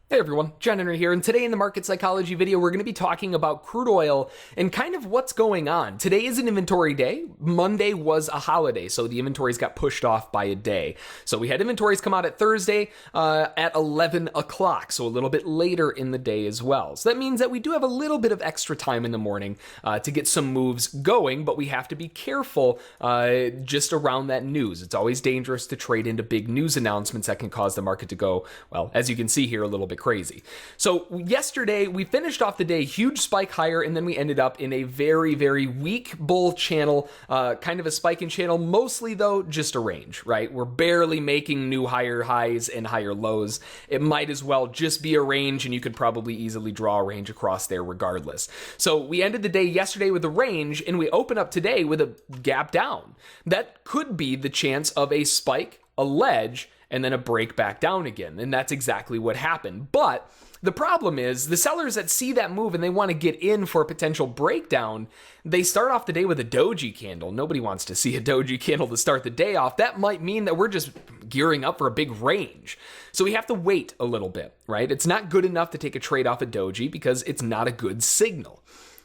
Hey everyone, John Henry here, and today in the market psychology video, we're going to be talking about crude oil and kind of what's going on. Today is an inventory day. Monday was a holiday, so the inventories got pushed off by a day. So we had inventories come out at Thursday at 11 o'clock, so a little bit later in the day as well. So that means that we do have a little bit of extra time in the morning to get some moves going, but we have to be careful just around that news. It's always dangerous to trade into big news announcements that can cause the market to go, well, as you can see here, a little bit crazy. So yesterday we finished off the day huge spike higher, and then we ended up in a very weak bull channel, kind of a spiking channel, mostly though just a range, right? We're barely making new higher highs and higher lows. It might as well just be a range, and you could probably easily draw a range across there regardless. So we ended the day yesterday with a range, and we open up today with a gap down. That could be the chance of a spike, a ledge, and then a break back down again. And that's exactly what happened. But the problem is the sellers that see that move and they want to get in for a potential breakdown, they start off the day with a doji candle. Nobody wants to see a doji candle to start the day off. That might mean that we're just gearing up for a big range. So we have to wait a little bit, right? It's not good enough to take a trade off a doji because it's not a good signal.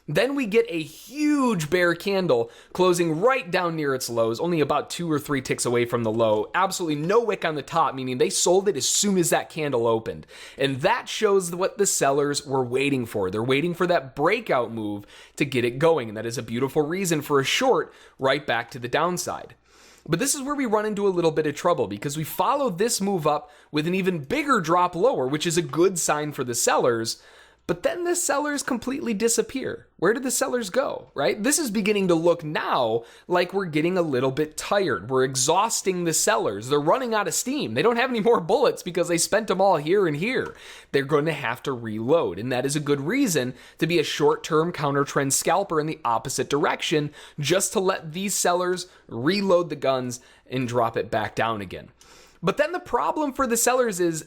Then we get a huge bear candle closing right down near its lows, only about 2 or 3 ticks away from the low. Absolutely no wick on the top, meaning they sold it as soon as that candle opened. And that shows what the sellers were waiting for. They're waiting for that breakout move to get it going. And that is a beautiful reason for a short right back to the downside. But this is where we run into a little bit of trouble because we follow this move up with an even bigger drop lower, which is a good sign for the sellers. But then the sellers completely disappear. Where did the sellers go, right? This is beginning to look now like we're getting a little bit tired. We're exhausting the sellers. They're running out of steam. They don't have any more bullets because they spent them all here and here. They're going to have to reload. And that is a good reason to be a short-term counter-trend scalper in the opposite direction, just to let these sellers reload the guns and drop it back down again. But then the problem for the sellers is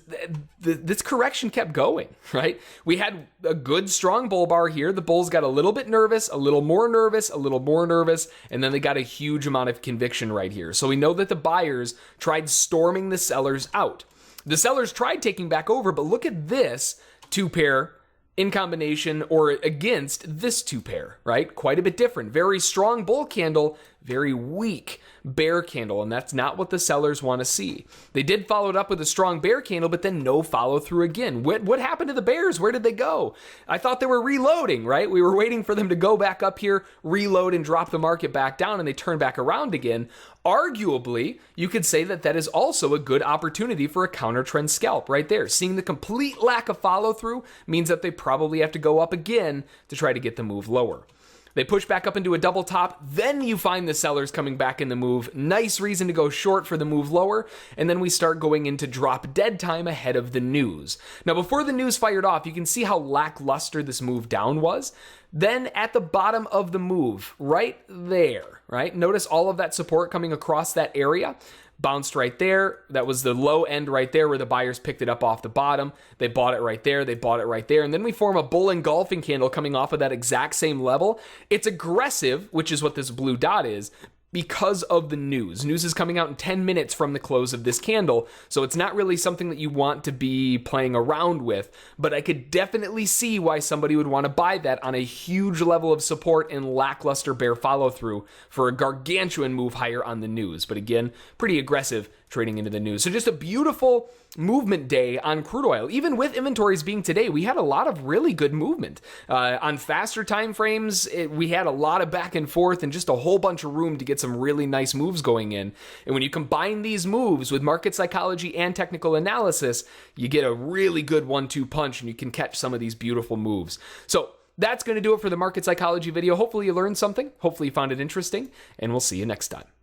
this correction kept going, right? We had a good, strong bull bar here. The bulls got a little bit nervous, a little more nervous, a little more nervous, and then they got a huge amount of conviction right here. So we know that the buyers tried storming the sellers out. The sellers tried taking back over, but look at this two pair in combination or against this two pair, right? Quite a bit different. Very strong bull candle, very weak bear candle, and that's not what the sellers want to see. They did follow it up with a strong bear candle, but then no follow through again. What happened to the bears? Where did they go? I thought they were reloading, right? We were waiting for them to go back up here, reload, and drop the market back down, and they turn back around again. Arguably, you could say that that is also a good opportunity for a counter trend scalp right there. Seeing the complete lack of follow through means that they probably have to go up again to try to get the move lower. They push back up into a double top, then you find the sellers coming back in the move. Nice reason to go short for the move lower, and then we start going into drop dead time ahead of the news. Now, before the news fired off, you can see how lackluster this move down was. Then at the bottom of the move, right there, right? Notice all of that support coming across that area. Bounced right there. That was the low end right there where the buyers picked it up off the bottom. They bought it right there. They bought it right there. And then we form a bull engulfing candle coming off of that exact same level. It's aggressive, which is what this blue dot is, because of the news. News is coming out in 10 minutes from the close of this candle, so it's not really something that you want to be playing around with, but I could definitely see why somebody would want to buy that on a huge level of support and lackluster bear follow-through for a gargantuan move higher on the news. But again, pretty aggressive trading into the news. So just a beautiful movement day on crude oil. Even with inventories being today, we had a lot of really good movement. On faster time frames, we had a lot of back and forth and just a whole bunch of room to get some really nice moves going in. And when you combine these moves with market psychology and technical analysis, you get a really good 1-2 punch and you can catch some of these beautiful moves. So that's going to do it for the market psychology video. Hopefully you learned something. Hopefully you found it interesting, and we'll see you next time.